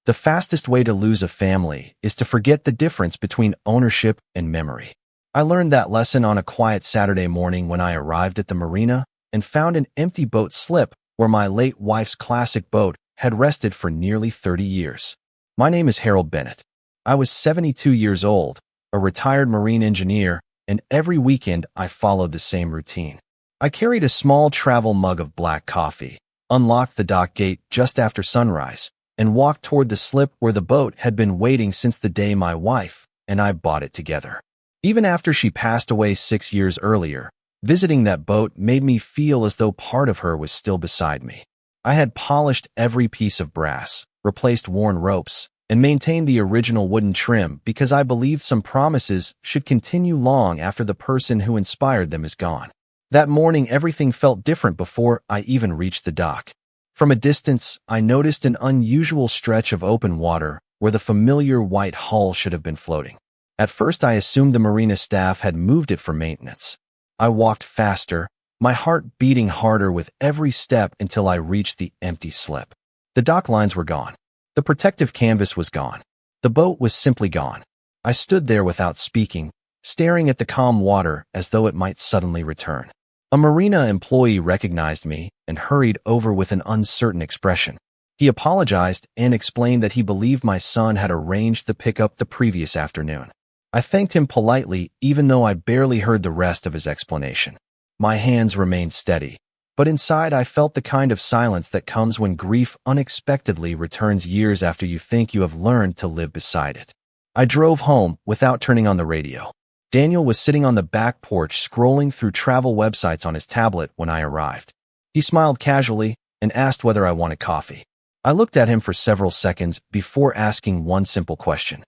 The fastest way to lose a family is to forget the difference between ownership and memory. I learned that lesson on a quiet Saturday morning when I arrived at the marina and found an empty boat slip where my late wife's classic boat had rested for nearly 30 years. My name is Harold Bennett. I was 72 years old, a retired marine engineer, and every weekend I followed the same routine. I carried a small travel mug of black coffee, unlocked the dock gate just after sunrise, and walked toward the slip where the boat had been waiting since the day my wife and I bought it together. Even after she passed away 6 years earlier, visiting that boat made me feel as though part of her was still beside me. I had polished every piece of brass, replaced worn ropes, and maintained the original wooden trim because I believed some promises should continue long after the person who inspired them is gone. That morning, everything felt different before I even reached the dock. From a distance, I noticed an unusual stretch of open water where the familiar white hull should have been floating. At first, I assumed the marina staff had moved it for maintenance. I walked faster, my heart beating harder with every step until I reached the empty slip. The dock lines were gone. The protective canvas was gone. The boat was simply gone. I stood there without speaking, staring at the calm water as though it might suddenly return. A marina employee recognized me and hurried over with an uncertain expression. He apologized and explained that he believed my son had arranged the pickup the previous afternoon. I thanked him politely, even though I barely heard the rest of his explanation. My hands remained steady, but inside I felt the kind of silence that comes when grief unexpectedly returns years after you think you have learned to live beside it. I drove home without turning on the radio. Daniel was sitting on the back porch scrolling through travel websites on his tablet when I arrived. He smiled casually and asked whether I wanted coffee. I looked at him for several seconds before asking one simple question.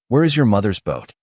"Where is your mother's boat?"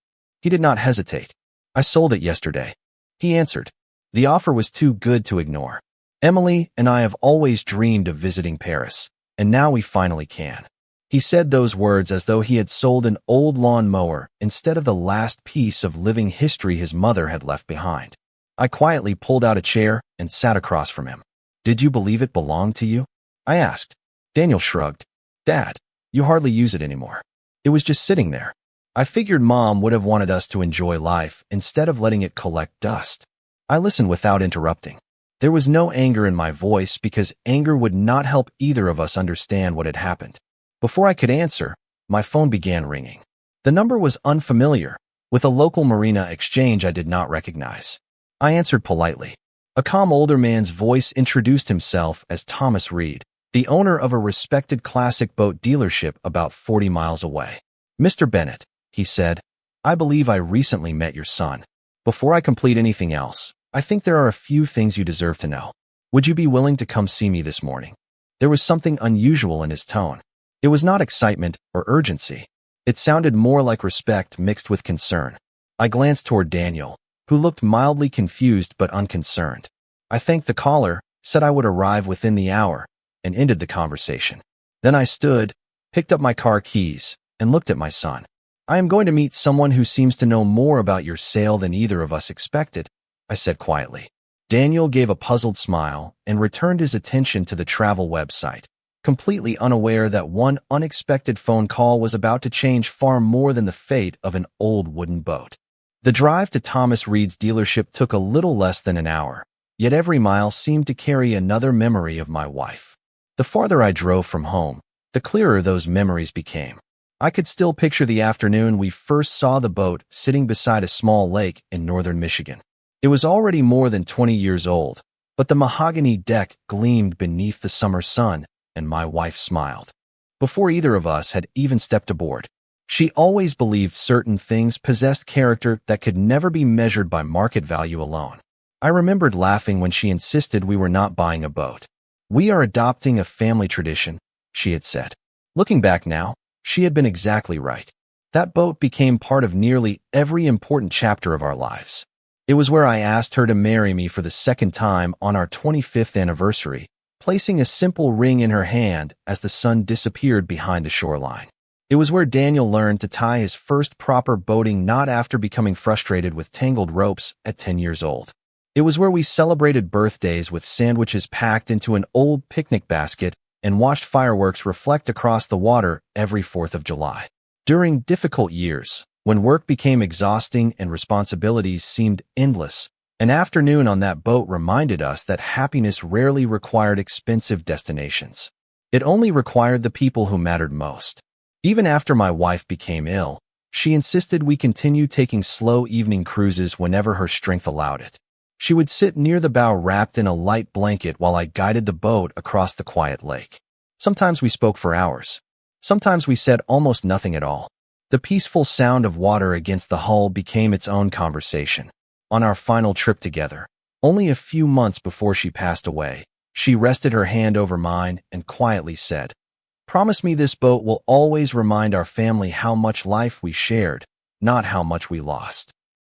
He did not hesitate. "I sold it yesterday," he answered. The offer was too good to ignore. Emily and I have always dreamed of visiting Paris, and now we finally can. He said those words as though he had sold an old lawn mower instead of the last piece of living history his mother had left behind. I quietly pulled out a chair and sat across from him. "Did you believe it belonged to you?" I asked. Daniel shrugged. "Dad, you hardly use it anymore. It was just sitting there. I figured Mom would have wanted us to enjoy life instead of letting it collect dust." I listened without interrupting. There was no anger in my voice because anger would not help either of us understand what had happened. Before I could answer, my phone began ringing. The number was unfamiliar, with a local marina exchange I did not recognize. I answered politely. A calm older man's voice introduced himself as Thomas Reed, the owner of a respected classic boat dealership about 40 miles away. "Mr. Bennett," he said, "I believe I recently met your son. Before I complete anything else, I think there are a few things you deserve to know. Would you be willing to come see me this morning?" There was something unusual in his tone. It was not excitement or urgency. It sounded more like respect mixed with concern. I glanced toward Daniel, who looked mildly confused but unconcerned. I thanked the caller, said I would arrive within the hour, and ended the conversation. Then I stood, picked up my car keys, and looked at my son. "I am going to meet someone who seems to know more about your sale than either of us expected," I said quietly. Daniel gave a puzzled smile and returned his attention to the travel website, completely unaware that one unexpected phone call was about to change far more than the fate of an old wooden boat. The drive to Thomas Reed's dealership took a little less than an hour, yet every mile seemed to carry another memory of my wife. The farther I drove from home, the clearer those memories became. I could still picture the afternoon we first saw the boat sitting beside a small lake in northern Michigan. It was already more than 20 years old, but the mahogany deck gleamed beneath the summer sun, and my wife smiled. Before either of us had even stepped aboard, she always believed certain things possessed character that could never be measured by market value alone. I remembered laughing when she insisted we were not buying a boat. "We are adopting a family tradition," she had said. Looking back now, she had been exactly right. That boat became part of nearly every important chapter of our lives. It was where I asked her to marry me for the second time on our 25th anniversary, placing a simple ring in her hand as the sun disappeared behind the shoreline. It was where Daniel learned to tie his first proper boating knot after becoming frustrated with tangled ropes at 10 years old. It was where we celebrated birthdays with sandwiches packed into an old picnic basket and watched fireworks reflect across the water every 4th of July. During difficult years, when work became exhausting and responsibilities seemed endless, an afternoon on that boat reminded us that happiness rarely required expensive destinations. It only required the people who mattered most. Even after my wife became ill, she insisted we continue taking slow evening cruises whenever her strength allowed it. She would sit near the bow wrapped in a light blanket while I guided the boat across the quiet lake. Sometimes we spoke for hours. Sometimes we said almost nothing at all. The peaceful sound of water against the hull became its own conversation. On our final trip together, only a few months before she passed away, she rested her hand over mine and quietly said, "Promise me this boat will always remind our family how much life we shared, not how much we lost."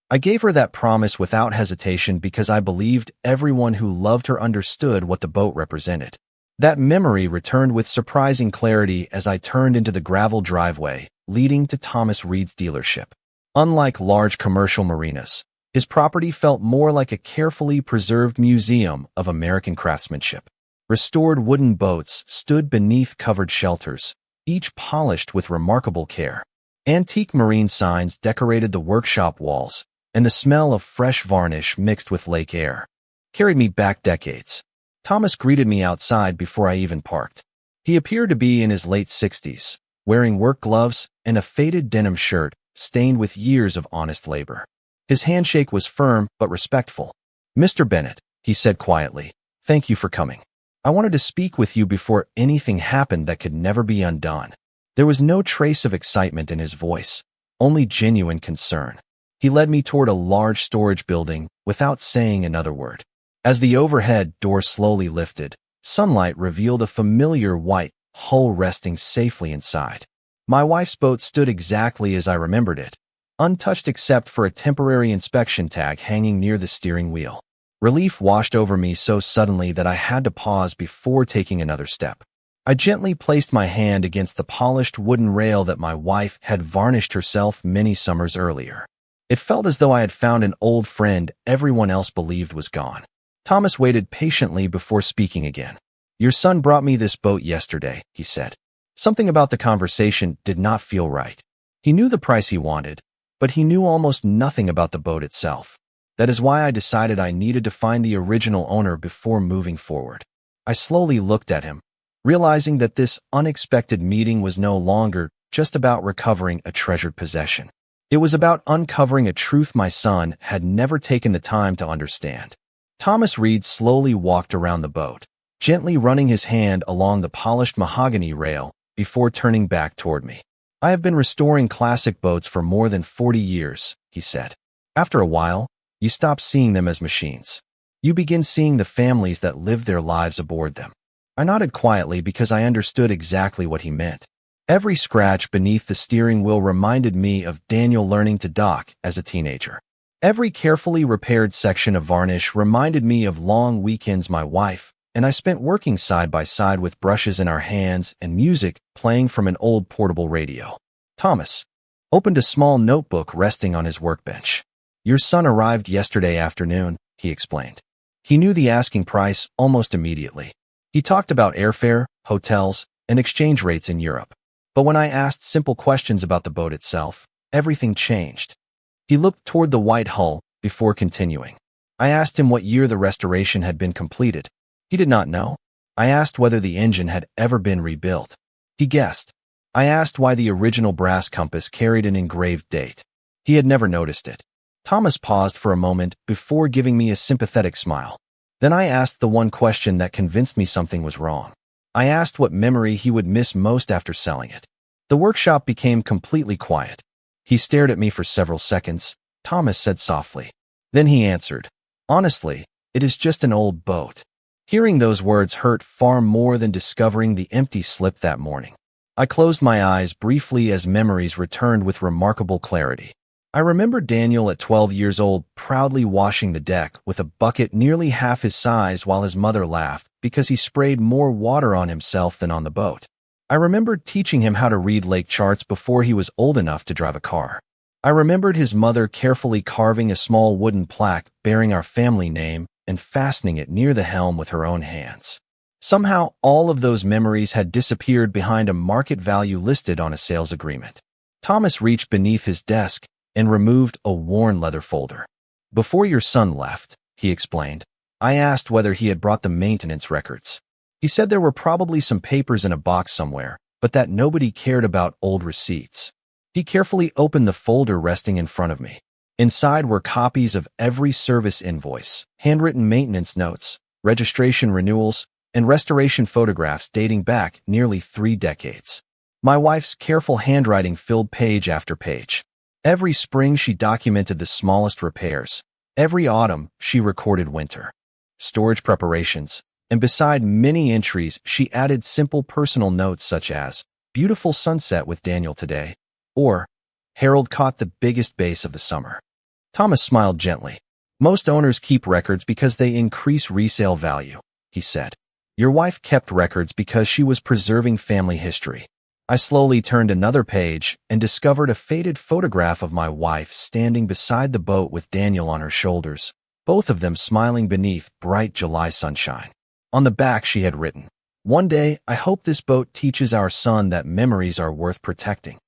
I gave her that promise without hesitation because I believed everyone who loved her understood what the boat represented. That memory returned with surprising clarity as I turned into the gravel driveway leading to Thomas Reed's dealership. Unlike large commercial marinas, his property felt more like a carefully preserved museum of American craftsmanship. Restored wooden boats stood beneath covered shelters, each polished with remarkable care. Antique marine signs decorated the workshop walls, and the smell of fresh varnish mixed with lake air carried me back decades. Thomas greeted me outside before I even parked. He appeared to be in his late 60s, wearing work gloves and a faded denim shirt stained with years of honest labor. His handshake was firm but respectful. "Mr. Bennett," he said quietly, "thank you for coming. I wanted to speak with you before anything happened that could never be undone." There was no trace of excitement in his voice, only genuine concern. He led me toward a large storage building without saying another word. As the overhead door slowly lifted, sunlight revealed a familiar white hull resting safely inside. My wife's boat stood exactly as I remembered it, untouched except for a temporary inspection tag hanging near the steering wheel. Relief washed over me so suddenly that I had to pause before taking another step. I gently placed my hand against the polished wooden rail that my wife had varnished herself many summers earlier. It felt as though I had found an old friend everyone else believed was gone. Thomas waited patiently before speaking again. "Your son brought me this boat yesterday," he said. Something about the conversation did not feel right. He knew the price he wanted, but he knew almost nothing about the boat itself. That is why I decided I needed to find the original owner before moving forward. I slowly looked at him, realizing that this unexpected meeting was no longer just about recovering a treasured possession. It was about uncovering a truth my son had never taken the time to understand. Thomas Reed slowly walked around the boat, gently running his hand along the polished mahogany rail before turning back toward me. "I have been restoring classic boats for more than 40 years, he said. "After a while, you stop seeing them as machines. You begin seeing the families that live their lives aboard them." I nodded quietly because I understood exactly what he meant. Every scratch beneath the steering wheel reminded me of Daniel learning to dock as a teenager. Every carefully repaired section of varnish reminded me of long weekends my wife and I spent working side by side with brushes in our hands and music playing from an old portable radio. Thomas opened a small notebook resting on his workbench. "Your son arrived yesterday afternoon," he explained. He knew the asking price almost immediately. He talked about airfare, hotels, and exchange rates in Europe. But when I asked simple questions about the boat itself, everything changed. He looked toward the white hull before continuing. I asked him what year the restoration had been completed. He did not know. I asked whether the engine had ever been rebuilt. He guessed. I asked why the original brass compass carried an engraved date. He had never noticed it. Thomas paused for a moment before giving me a sympathetic smile. Then I asked the one question that convinced me something was wrong. I asked what memory he would miss most after selling it. The workshop became completely quiet. He stared at me for several seconds. Thomas said softly. Then he answered, "Honestly, it is just an old boat." Hearing those words hurt far more than discovering the empty slip that morning. I closed my eyes briefly as memories returned with remarkable clarity. I remember Daniel at 12 years old proudly washing the deck with a bucket nearly half his size while his mother laughed because he sprayed more water on himself than on the boat. I remembered teaching him how to read lake charts before he was old enough to drive a car. I remembered his mother carefully carving a small wooden plaque bearing our family name and fastening it near the helm with her own hands. Somehow, all of those memories had disappeared behind a market value listed on a sales agreement. Thomas reached beneath his desk and removed a worn leather folder. "Before your son left," he explained, "I asked whether he had brought the maintenance records. He said there were probably some papers in a box somewhere, but that nobody cared about old receipts." He carefully opened the folder resting in front of me. Inside were copies of every service invoice, handwritten maintenance notes, registration renewals, and restoration photographs dating back nearly 3 decades. My wife's careful handwriting filled page after page. Every spring she documented the smallest repairs. Every autumn she recorded winter, storage preparations, and beside many entries she added simple personal notes such as, "Beautiful sunset with Daniel today," or "Harold caught the biggest bass of the summer." Thomas smiled gently. "Most owners keep records because they increase resale value," he said. "Your wife kept records because she was preserving family history." I slowly turned another page and discovered a faded photograph of my wife standing beside the boat with Daniel on her shoulders, both of them smiling beneath bright July sunshine. On the back she had written, "One day, I hope this boat teaches our son that memories are worth protecting."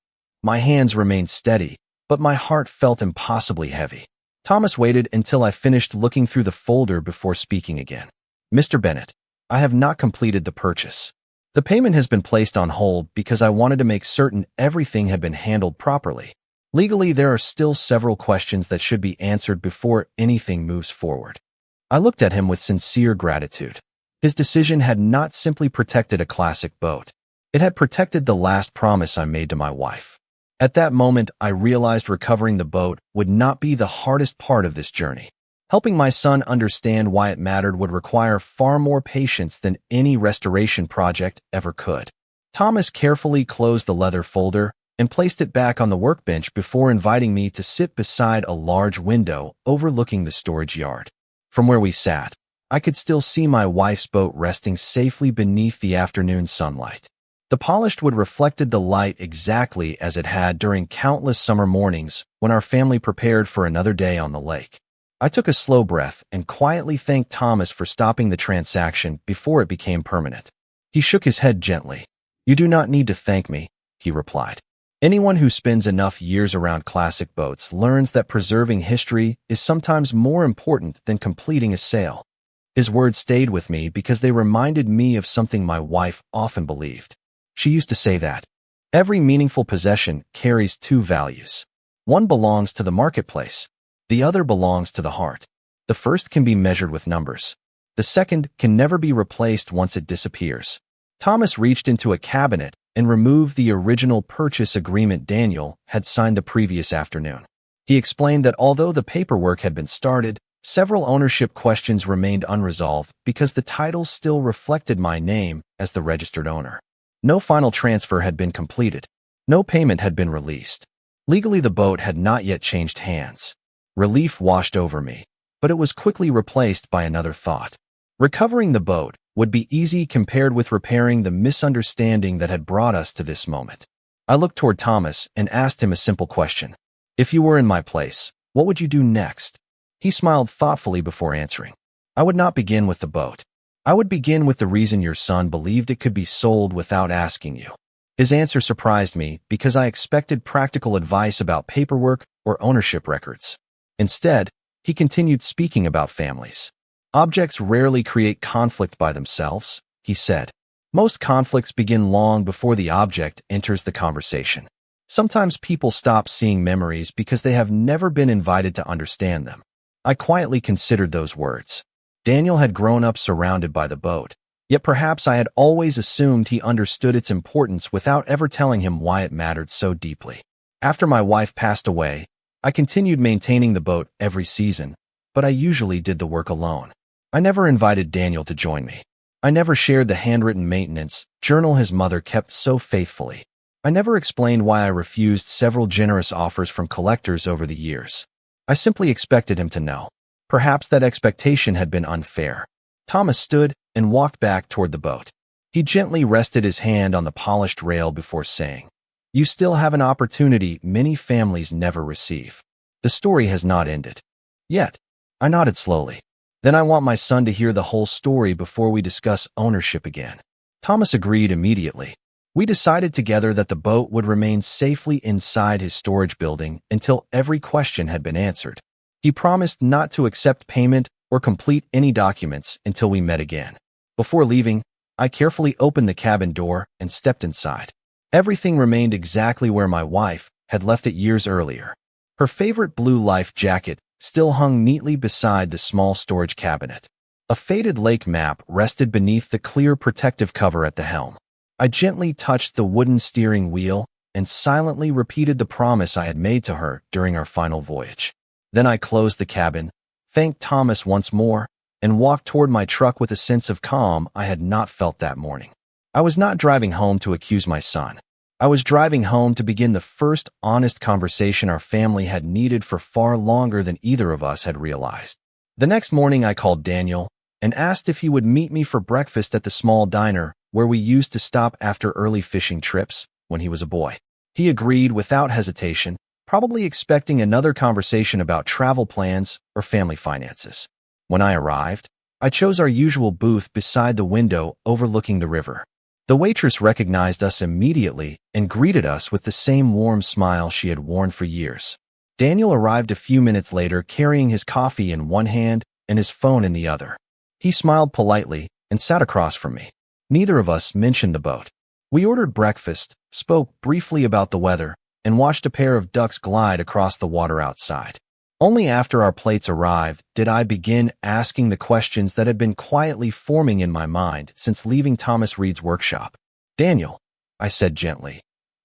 My hands remained steady, but my heart felt impossibly heavy. Thomas waited until I finished looking through the folder before speaking again. "Mr. Bennett, I have not completed the purchase. The payment has been placed on hold because I wanted to make certain everything had been handled properly. Legally, there are still several questions that should be answered before anything moves forward." I looked at him with sincere gratitude. His decision had not simply protected a classic boat. It had protected the last promise I made to my wife. At that moment, I realized recovering the boat would not be the hardest part of this journey. Helping my son understand why it mattered would require far more patience than any restoration project ever could. Thomas carefully closed the leather folder and placed it back on the workbench before inviting me to sit beside a large window overlooking the storage yard. From where we sat, I could still see my wife's boat resting safely beneath the afternoon sunlight. The polished wood reflected the light exactly as it had during countless summer mornings when our family prepared for another day on the lake. I took a slow breath and quietly thanked Thomas for stopping the transaction before it became permanent. He shook his head gently. "You do not need to thank me," he replied. "Anyone who spends enough years around classic boats learns that preserving history is sometimes more important than completing a sale." His words stayed with me because they reminded me of something my wife often believed. She used to say that every meaningful possession carries 2 values. One belongs to the marketplace. The other belongs to the heart. The first can be measured with numbers. The second can never be replaced once it disappears. Thomas reached into a cabinet and removed the original purchase agreement Daniel had signed the previous afternoon. He explained that although the paperwork had been started, several ownership questions remained unresolved because the title still reflected my name as the registered owner. No final transfer had been completed. No payment had been released. Legally, the boat had not yet changed hands. Relief washed over me, but it was quickly replaced by another thought. Recovering the boat would be easy compared with repairing the misunderstanding that had brought us to this moment. I looked toward Thomas and asked him a simple question. "If you were in my place, what would you do next?" He smiled thoughtfully before answering. "I would not begin with the boat. I would begin with the reason your son believed it could be sold without asking you." His answer surprised me because I expected practical advice about paperwork or ownership records. Instead, he continued speaking about families. "Objects rarely create conflict by themselves," he said. "Most conflicts begin long before the object enters the conversation. Sometimes people stop seeing memories because they have never been invited to understand them." I quietly considered those words. Daniel had grown up surrounded by the boat, yet perhaps I had always assumed he understood its importance without ever telling him why it mattered so deeply. After my wife passed away, I continued maintaining the boat every season, but I usually did the work alone. I never invited Daniel to join me. I never shared the handwritten maintenance journal his mother kept so faithfully. I never explained why I refused several generous offers from collectors over the years. I simply expected him to know. Perhaps that expectation had been unfair. Thomas stood and walked back toward the boat. He gently rested his hand on the polished rail before saying, "You still have an opportunity many families never receive. The story has not ended." Yet, I nodded slowly. Then I want my son to hear the whole story before we discuss ownership again. Thomas agreed immediately. We decided together that the boat would remain safely inside his storage building until every question had been answered. He promised not to accept payment or complete any documents until we met again. Before leaving, I carefully opened the cabin door and stepped inside. Everything remained exactly where my wife had left it years earlier. Her favorite blue life jacket still hung neatly beside the small storage cabinet. A faded lake map rested beneath the clear protective cover at the helm. I gently touched the wooden steering wheel and silently repeated the promise I had made to her during our final voyage. Then I closed the cabin, thanked Thomas once more, and walked toward my truck with a sense of calm I had not felt that morning. I was not driving home to accuse my son. I was driving home to begin the first honest conversation our family had needed for far longer than either of us had realized. The next morning I called Daniel and asked if he would meet me for breakfast at the small diner where we used to stop after early fishing trips when he was a boy. He agreed without hesitation, probably expecting another conversation about travel plans or family finances. When I arrived, I chose our usual booth beside the window overlooking the river. The waitress recognized us immediately and greeted us with the same warm smile she had worn for years. Daniel arrived a few minutes later carrying his coffee in one hand and his phone in the other. He smiled politely and sat across from me. Neither of us mentioned the boat. We ordered breakfast, spoke briefly about the weather, and watched a pair of ducks glide across the water outside. Only after our plates arrived did I begin asking the questions that had been quietly forming in my mind since leaving Thomas Reed's workshop. "Daniel," I said gently,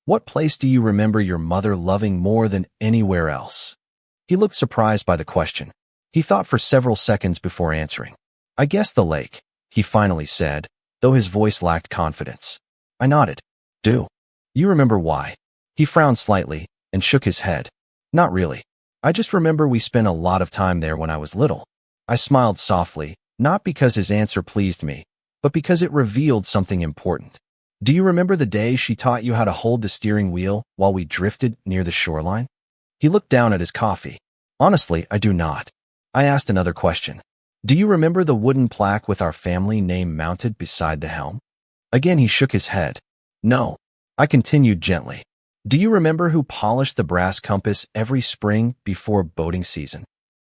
"what place do you remember your mother loving more than anywhere else?" He looked surprised by the question. He thought for several seconds before answering. "I guess the lake," he finally said, though his voice lacked confidence. I nodded. "Do you remember why?" He frowned slightly and shook his head. "Not really. I just remember we spent a lot of time there when I was little." I smiled softly, not because his answer pleased me, but because it revealed something important. "Do you remember the day she taught you how to hold the steering wheel while we drifted near the shoreline?" He looked down at his coffee. "Honestly, I do not." I asked another question. "Do you remember the wooden plaque with our family name mounted beside the helm?" Again he shook his head. "No." I continued gently. "Do you remember who polished the brass compass every spring before boating season?"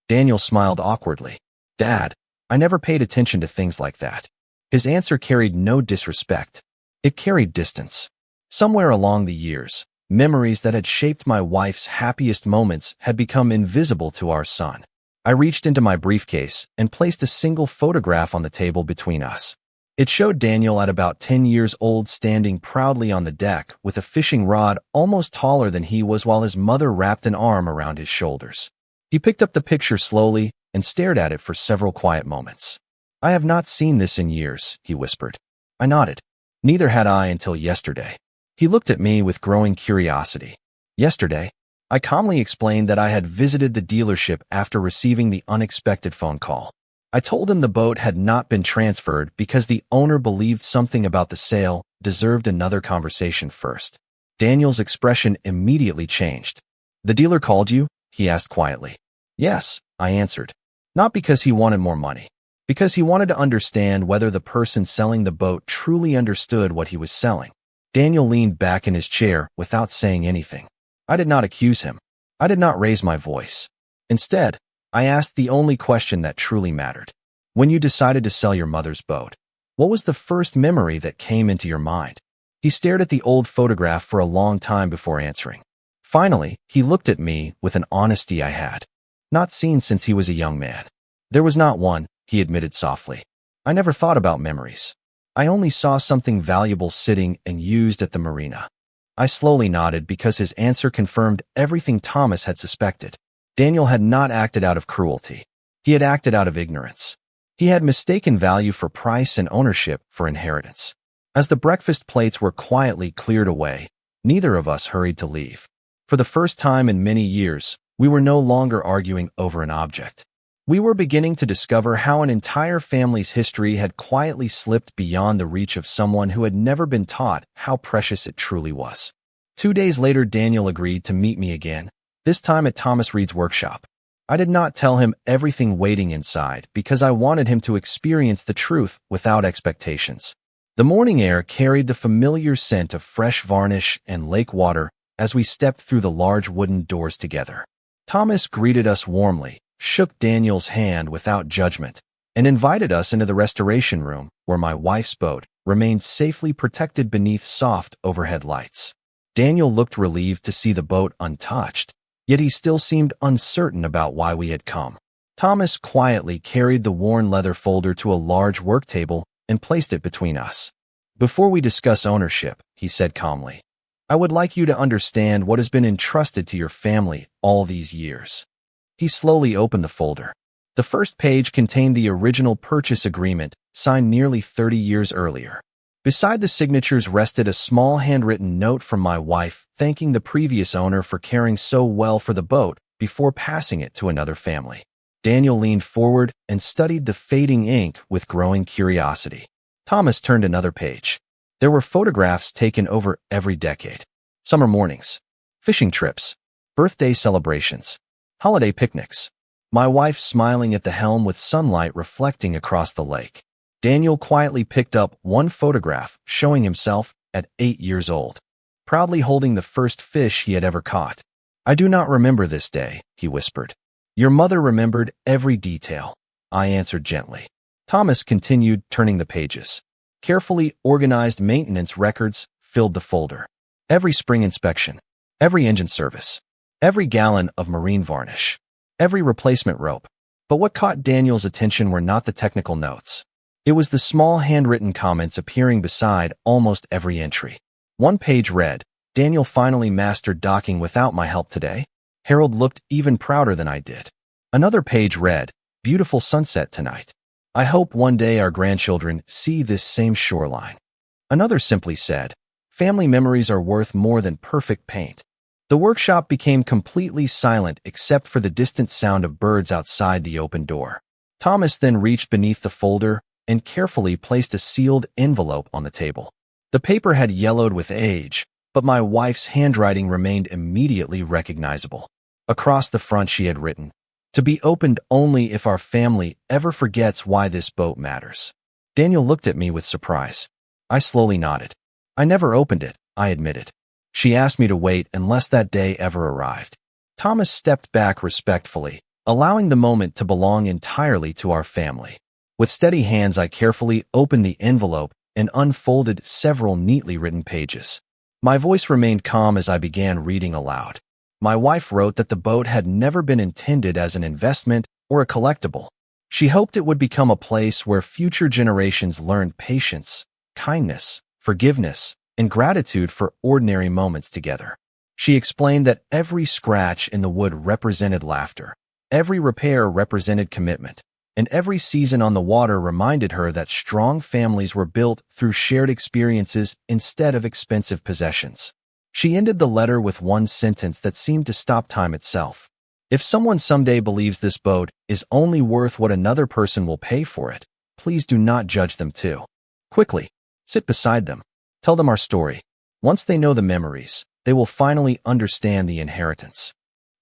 Daniel smiled awkwardly. "Dad, I never paid attention to things like that." His answer carried no disrespect. It carried distance. Somewhere along the years, memories that had shaped my wife's happiest moments had become invisible to our son. I reached into my briefcase and placed a single photograph on the table between us. It showed Daniel at about 10 years old standing proudly on the deck with a fishing rod almost taller than he was while his mother wrapped an arm around his shoulders. He picked up the picture slowly and stared at it for several quiet moments. "I have not seen this in years," he whispered. I nodded. "Neither had I until yesterday." He looked at me with growing curiosity. "Yesterday?" I calmly explained that I had visited the dealership after receiving the unexpected phone call. I told him the boat had not been transferred because the owner believed something about the sale deserved another conversation first. Daniel's expression immediately changed. "The dealer called you?" he asked quietly. "Yes," I answered. Not because he wanted more money. Because he wanted to understand whether the person selling the boat truly understood what he was selling. Daniel leaned back in his chair without saying anything. I did not accuse him. I did not raise my voice. Instead, I asked the only question that truly mattered. "When you decided to sell your mother's boat, what was the first memory that came into your mind?" He stared at the old photograph for a long time before answering. Finally, he looked at me with an honesty I had not seen since he was a young man. "There was not one," he admitted softly. "I never thought about memories. I only saw something valuable sitting and used at the marina." I slowly nodded because his answer confirmed everything Thomas had suspected. Daniel had not acted out of cruelty. He had acted out of ignorance. He had mistaken value for price and ownership for inheritance. As the breakfast plates were quietly cleared away, neither of us hurried to leave. For the first time in many years, we were no longer arguing over an object. We were beginning to discover how an entire family's history had quietly slipped beyond the reach of someone who had never been taught how precious it truly was. 2 days later, Daniel agreed to meet me again, this time at Thomas Reed's workshop. I did not tell him everything waiting inside because I wanted him to experience the truth without expectations. The morning air carried the familiar scent of fresh varnish and lake water as we stepped through the large wooden doors together. Thomas greeted us warmly, shook Daniel's hand without judgment, and invited us into the restoration room where my wife's boat remained safely protected beneath soft overhead lights. Daniel looked relieved to see the boat untouched, yet he still seemed uncertain about why we had come. Thomas quietly carried the worn leather folder to a large work table and placed it between us. "Before we discuss ownership," he said calmly, "I would like you to understand what has been entrusted to your family all these years." He slowly opened the folder. The first page contained the original purchase agreement signed nearly 30 years earlier. Beside the signatures rested a small handwritten note from my wife thanking the previous owner for caring so well for the boat before passing it to another family. Daniel leaned forward and studied the fading ink with growing curiosity. Thomas turned another page. There were photographs taken over every decade. Summer mornings, fishing trips, birthday celebrations, holiday picnics. My wife smiling at the helm with sunlight reflecting across the lake. Daniel quietly picked up one photograph showing himself at 8 years old, proudly holding the first fish he had ever caught. "I do not remember this day," he whispered. "Your mother remembered every detail," I answered gently. Thomas continued turning the pages. Carefully organized maintenance records filled the folder. Every spring inspection, every engine service, every gallon of marine varnish, every replacement rope. But what caught Daniel's attention were not the technical notes. It was the small handwritten comments appearing beside almost every entry. One page read, "Daniel finally mastered docking without my help today." Harold looked even prouder than I did. Another page read, "Beautiful sunset tonight. I hope one day our grandchildren see this same shoreline." Another simply said, "Family memories are worth more than perfect paint." The workshop became completely silent except for the distant sound of birds outside the open door. Thomas then reached beneath the folder and carefully placed a sealed envelope on the table. The paper had yellowed with age, but my wife's handwriting remained immediately recognizable. Across the front she had written, "To be opened only if our family ever forgets why this boat matters." Daniel looked at me with surprise. I slowly nodded. "I never opened it," I admitted. "She asked me to wait unless that day ever arrived." Thomas stepped back respectfully, allowing the moment to belong entirely to our family. With steady hands, I carefully opened the envelope and unfolded several neatly written pages. My voice remained calm as I began reading aloud. My wife wrote that the boat had never been intended as an investment or a collectible. She hoped it would become a place where future generations learned patience, kindness, forgiveness, and gratitude for ordinary moments together. She explained that every scratch in the wood represented laughter, every repair represented commitment, and every season on the water reminded her that strong families were built through shared experiences instead of expensive possessions. She ended the letter with one sentence that seemed to stop time itself. "If someone someday believes this boat is only worth what another person will pay for it, please do not judge them too. Quickly, sit beside them. Tell them our story. Once they know the memories, they will finally understand the inheritance."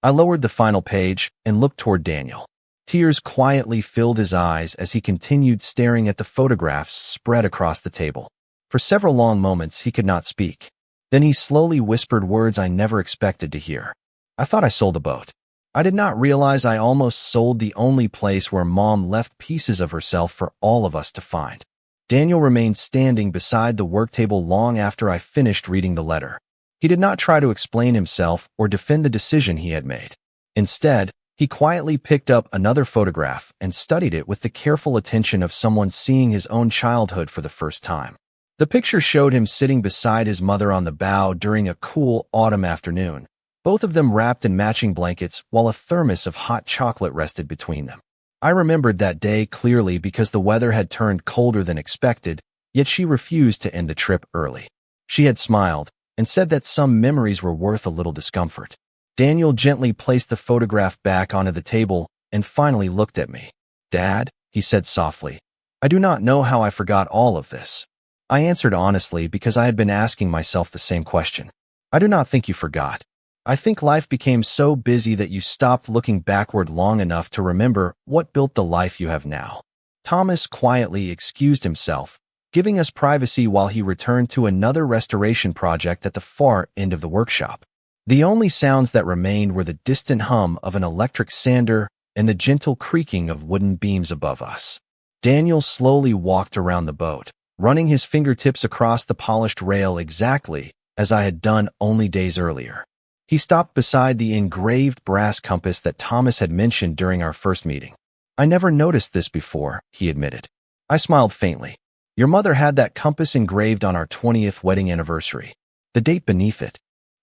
I lowered the final page and looked toward Daniel. Tears quietly filled his eyes as he continued staring at the photographs spread across the table. For several long moments, he could not speak. Then he slowly whispered words I never expected to hear. "I thought I sold the boat. I did not realize I almost sold the only place where Mom left pieces of herself for all of us to find." Daniel remained standing beside the work table long after I finished reading the letter. He did not try to explain himself or defend the decision he had made. Instead, he quietly picked up another photograph and studied it with the careful attention of someone seeing his own childhood for the first time. The picture showed him sitting beside his mother on the bow during a cool autumn afternoon, both of them wrapped in matching blankets while a thermos of hot chocolate rested between them. I remembered that day clearly because the weather had turned colder than expected, yet she refused to end the trip early. She had smiled and said that some memories were worth a little discomfort. Daniel gently placed the photograph back onto the table and finally looked at me. "Dad," he said softly, "I do not know how I forgot all of this." I answered honestly because I had been asking myself the same question. "I do not think you forgot. I think life became so busy that you stopped looking backward long enough to remember what built the life you have now. Thomas quietly excused himself, giving us privacy while he returned to another restoration project at the far end of the workshop. The only sounds that remained were the distant hum of an electric sander and the gentle creaking of wooden beams above us. Daniel slowly walked around the boat, running his fingertips across the polished rail exactly as I had done only days earlier. He stopped beside the engraved brass compass that Thomas had mentioned during our first meeting. "I never noticed this before," he admitted. I smiled faintly. "Your mother had that compass engraved on our 20th wedding anniversary. The date beneath it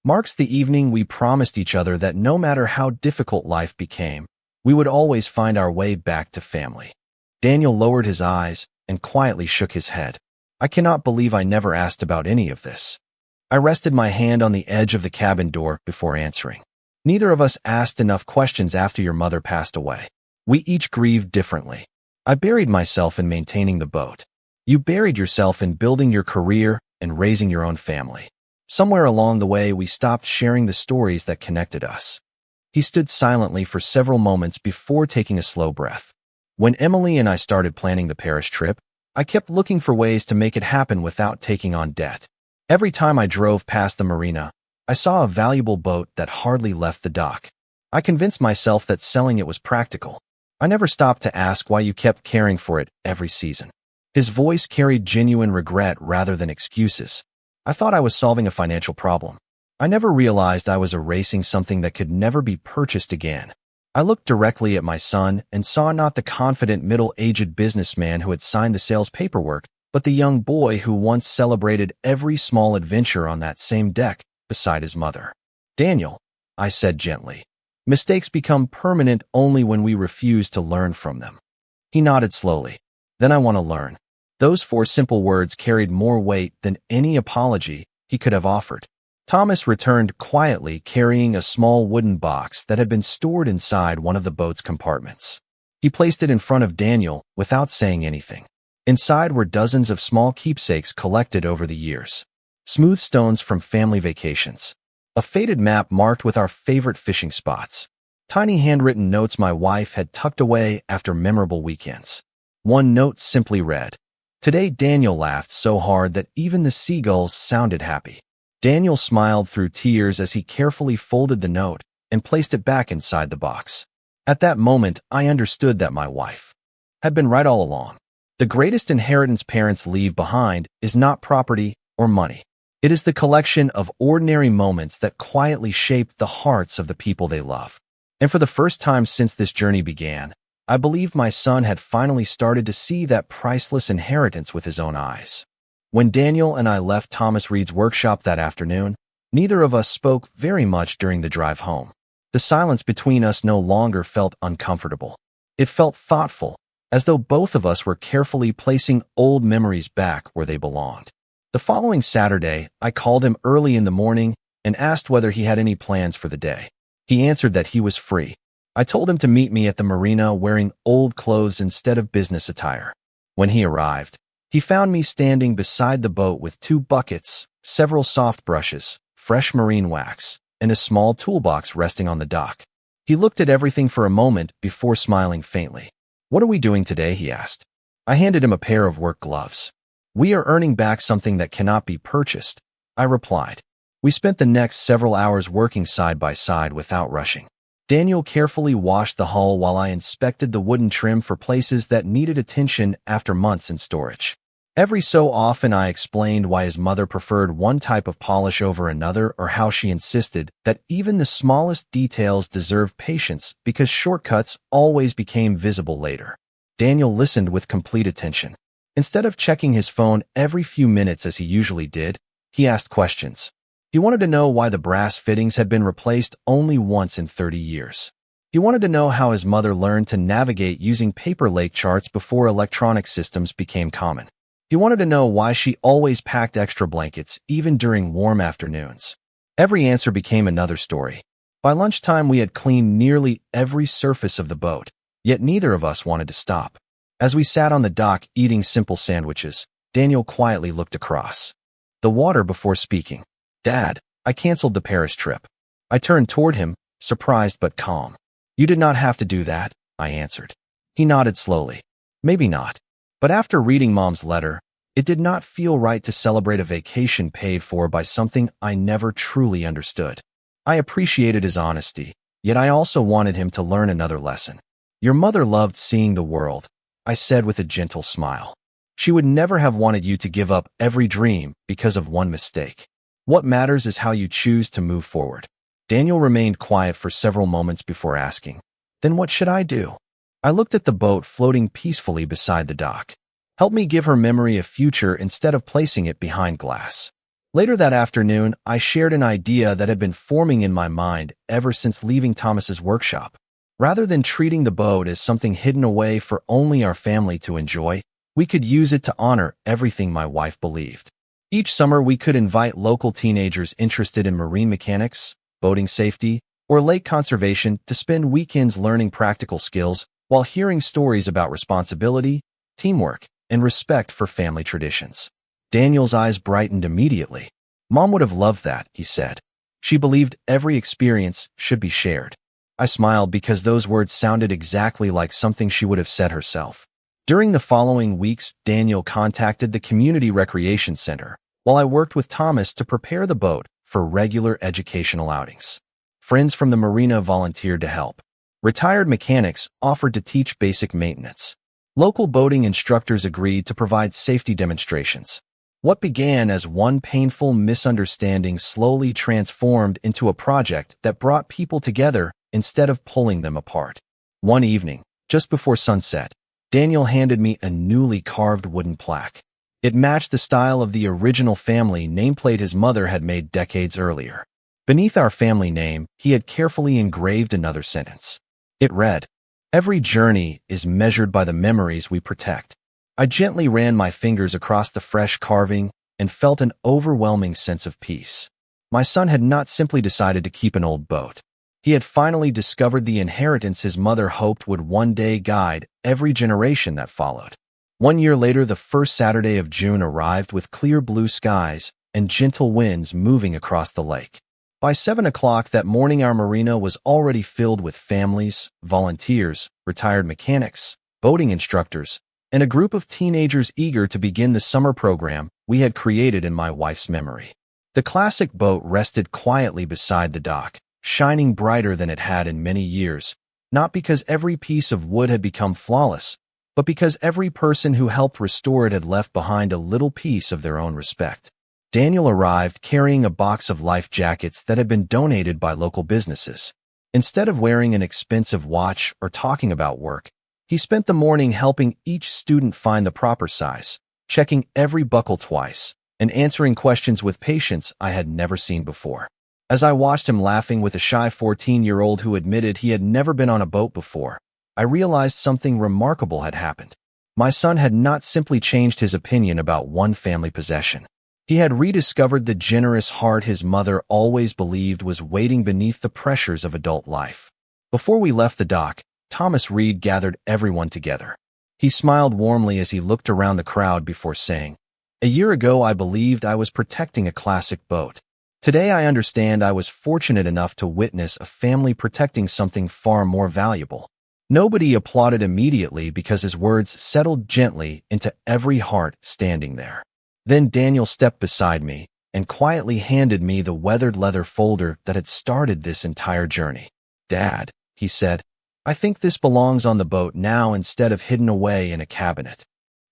marks the evening we promised each other that no matter how difficult life became, we would always find our way back to family." Daniel lowered his eyes and quietly shook his head. "I cannot believe I never asked about any of this." I rested my hand on the edge of the cabin door before answering. "Neither of us asked enough questions after your mother passed away. We each grieved differently. I buried myself in maintaining the boat. You buried yourself in building your career and raising your own family. Somewhere along the way, we stopped sharing the stories that connected us." He stood silently for several moments before taking a slow breath. "When Emily and I started planning the Paris trip, I kept looking for ways to make it happen without taking on debt. Every time I drove past the marina, I saw a valuable boat that hardly left the dock. I convinced myself that selling it was practical. I never stopped to ask why you kept caring for it every season." His voice carried genuine regret rather than excuses. "I thought I was solving a financial problem. I never realized I was erasing something that could never be purchased again." I looked directly at my son and saw not the confident middle-aged businessman who had signed the sales paperwork, but the young boy who once celebrated every small adventure on that same deck beside his mother. "Daniel," I said gently, "mistakes become permanent only when we refuse to learn from them." He nodded slowly. "Then I want to learn." Those 4 simple words carried more weight than any apology he could have offered. Thomas returned quietly, carrying a small wooden box that had been stored inside one of the boat's compartments. He placed it in front of Daniel without saying anything. Inside were dozens of small keepsakes collected over the years. Smooth stones from family vacations. A faded map marked with our favorite fishing spots. Tiny handwritten notes my wife had tucked away after memorable weekends. One note simply read, "Today Daniel laughed so hard that even the seagulls sounded happy." Daniel smiled through tears as he carefully folded the note and placed it back inside the box. At that moment, I understood that my wife had been right all along. The greatest inheritance parents leave behind is not property or money. It is the collection of ordinary moments that quietly shape the hearts of the people they love. And for the first time since this journey began, I believed my son had finally started to see that priceless inheritance with his own eyes. When Daniel and I left Thomas Reed's workshop that afternoon, neither of us spoke very much during the drive home. The silence between us no longer felt uncomfortable. It felt thoughtful, as though both of us were carefully placing old memories back where they belonged. The following Saturday, I called him early in the morning and asked whether he had any plans for the day. He answered that he was free. I told him to meet me at the marina wearing old clothes instead of business attire. When he arrived, he found me standing beside the boat with 2 buckets, several soft brushes, fresh marine wax, and a small toolbox resting on the dock. He looked at everything for a moment before smiling faintly. "What are we doing today?" he asked. I handed him a pair of work gloves. "We are earning back something that cannot be purchased," I replied. We spent the next several hours working side by side without rushing. Daniel carefully washed the hull while I inspected the wooden trim for places that needed attention after months in storage. Every so often I explained why his mother preferred one type of polish over another, or how she insisted that even the smallest details deserved patience because shortcuts always became visible later. Daniel listened with complete attention. Instead of checking his phone every few minutes as he usually did, he asked questions. He wanted to know why the brass fittings had been replaced only once in 30 years. He wanted to know how his mother learned to navigate using paper lake charts before electronic systems became common. He wanted to know why she always packed extra blankets, even during warm afternoons. Every answer became another story. By lunchtime, we had cleaned nearly every surface of the boat, yet neither of us wanted to stop. As we sat on the dock eating simple sandwiches, Daniel quietly looked across the water before speaking. "Dad, I canceled the Paris trip. I turned toward him, surprised but calm. You did not have to do that, I answered. He nodded slowly. Maybe not. But after reading Mom's letter, it did not feel right to celebrate a vacation paid for by something I never truly understood. I appreciated his honesty, yet I also wanted him to learn another lesson. Your mother loved seeing the world, I said with a gentle smile. She would never have wanted you to give up every dream because of one mistake. What matters is how you choose to move forward. Daniel remained quiet for several moments before asking, Then what should I do? I looked at the boat floating peacefully beside the dock. Help me give her memory a future instead of placing it behind glass. Later that afternoon, I shared an idea that had been forming in my mind ever since leaving Thomas's workshop. Rather than treating the boat as something hidden away for only our family to enjoy, we could use it to honor everything my wife believed. Each summer, we could invite local teenagers interested in marine mechanics, boating safety, or lake conservation to spend weekends learning practical skills while hearing stories about responsibility, teamwork, and respect for family traditions. Daniel's eyes brightened immediately. Mom would have loved that, he said. She believed every experience should be shared. I smiled because those words sounded exactly like something she would have said herself. During the following weeks, Daniel contacted the community recreation center, while I worked with Thomas to prepare the boat for regular educational outings. Friends from the marina volunteered to help. Retired mechanics offered to teach basic maintenance. Local boating instructors agreed to provide safety demonstrations. What began as one painful misunderstanding slowly transformed into a project that brought people together instead of pulling them apart. One evening, just before sunset, Daniel handed me a newly carved wooden plaque. It matched the style of the original family nameplate his mother had made decades earlier. Beneath our family name, he had carefully engraved another sentence. It read, Every journey is measured by the memories we protect. I gently ran my fingers across the fresh carving and felt an overwhelming sense of peace. My son had not simply decided to keep an old boat. He had finally discovered the inheritance his mother hoped would one day guide every generation that followed. 1 year later, the first Saturday of June arrived with clear blue skies and gentle winds moving across the lake. By 7 o'clock that morning, our marina was already filled with families, volunteers, retired mechanics, boating instructors, and a group of teenagers eager to begin the summer program we had created in my wife's memory. The classic boat rested quietly beside the dock, shining brighter than it had in many years, not because every piece of wood had become flawless, but because every person who helped restore it had left behind a little piece of their own respect. Daniel arrived carrying a box of life jackets that had been donated by local businesses. Instead of wearing an expensive watch or talking about work, he spent the morning helping each student find the proper size, checking every buckle twice, and answering questions with patience I had never seen before. As I watched him laughing with a shy 14-year-old who admitted he had never been on a boat before, I realized something remarkable had happened. My son had not simply changed his opinion about one family possession. He had rediscovered the generous heart his mother always believed was waiting beneath the pressures of adult life. Before we left the dock, Thomas Reed gathered everyone together. He smiled warmly as he looked around the crowd before saying, A year ago I believed I was protecting a classic boat. Today I understand I was fortunate enough to witness a family protecting something far more valuable. Nobody applauded immediately because his words settled gently into every heart standing there. Then Daniel stepped beside me and quietly handed me the weathered leather folder that had started this entire journey. Dad, he said, I think this belongs on the boat now instead of hidden away in a cabinet.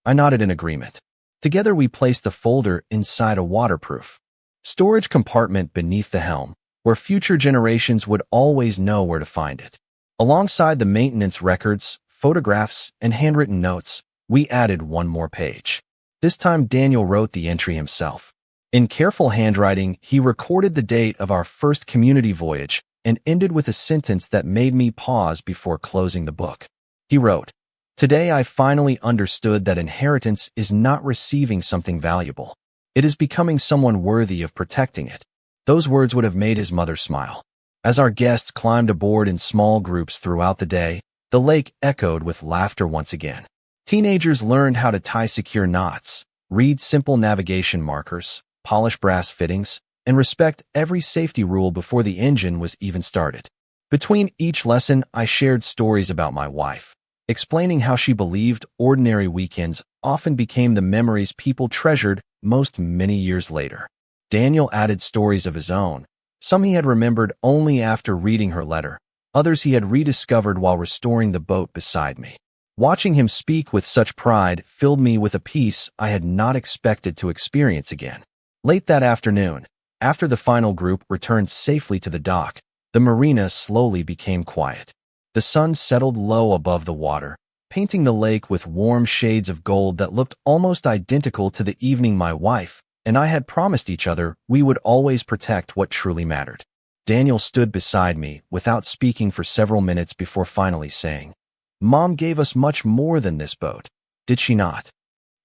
I nodded in agreement. Together we placed the folder inside a waterproof storage compartment beneath the helm, where future generations would always know where to find it. Alongside the maintenance records, photographs, and handwritten notes, we added one more page. This time Daniel wrote the entry himself. In careful handwriting, he recorded the date of our first community voyage and ended with a sentence that made me pause before closing the book. He wrote, Today I finally understood that inheritance is not receiving something valuable. It is becoming someone worthy of protecting it. Those words would have made his mother smile. As our guests climbed aboard in small groups throughout the day, the lake echoed with laughter once again. Teenagers learned how to tie secure knots, read simple navigation markers, polish brass fittings, and respect every safety rule before the engine was even started. Between each lesson, I shared stories about my wife, explaining how she believed ordinary weekends often became the memories people treasured most many years later. Daniel added stories of his own, some he had remembered only after reading her letter, others he had rediscovered while restoring the boat beside me. Watching him speak with such pride filled me with a peace I had not expected to experience again. Late that afternoon, after the final group returned safely to the dock, the marina slowly became quiet. The sun settled low above the water, painting the lake with warm shades of gold that looked almost identical to the evening my wife and I had promised each other we would always protect what truly mattered. Daniel stood beside me without speaking for several minutes before finally saying, "Mom gave us much more than this boat, did she not?"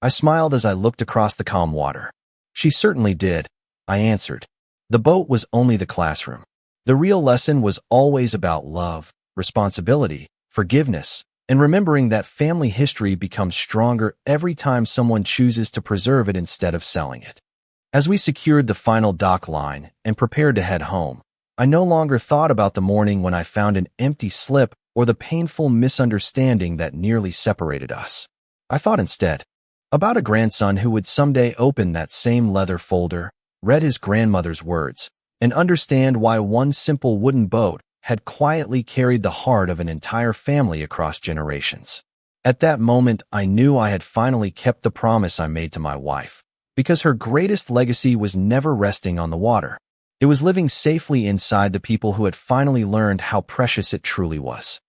I smiled as I looked across the calm water. "She certainly did," I answered. The boat was only the classroom. The real lesson was always about love, responsibility, forgiveness, and remembering that family history becomes stronger every time someone chooses to preserve it instead of selling it. As we secured the final dock line and prepared to head home, I no longer thought about the morning when I found an empty slip or the painful misunderstanding that nearly separated us. I thought instead about a grandson who would someday open that same leather folder, read his grandmother's words, and understand why one simple wooden boat had quietly carried the heart of an entire family across generations. At that moment, I knew I had finally kept the promise I made to my wife, because her greatest legacy was never resting on the water. It was living safely inside the people who had finally learned how precious it truly was.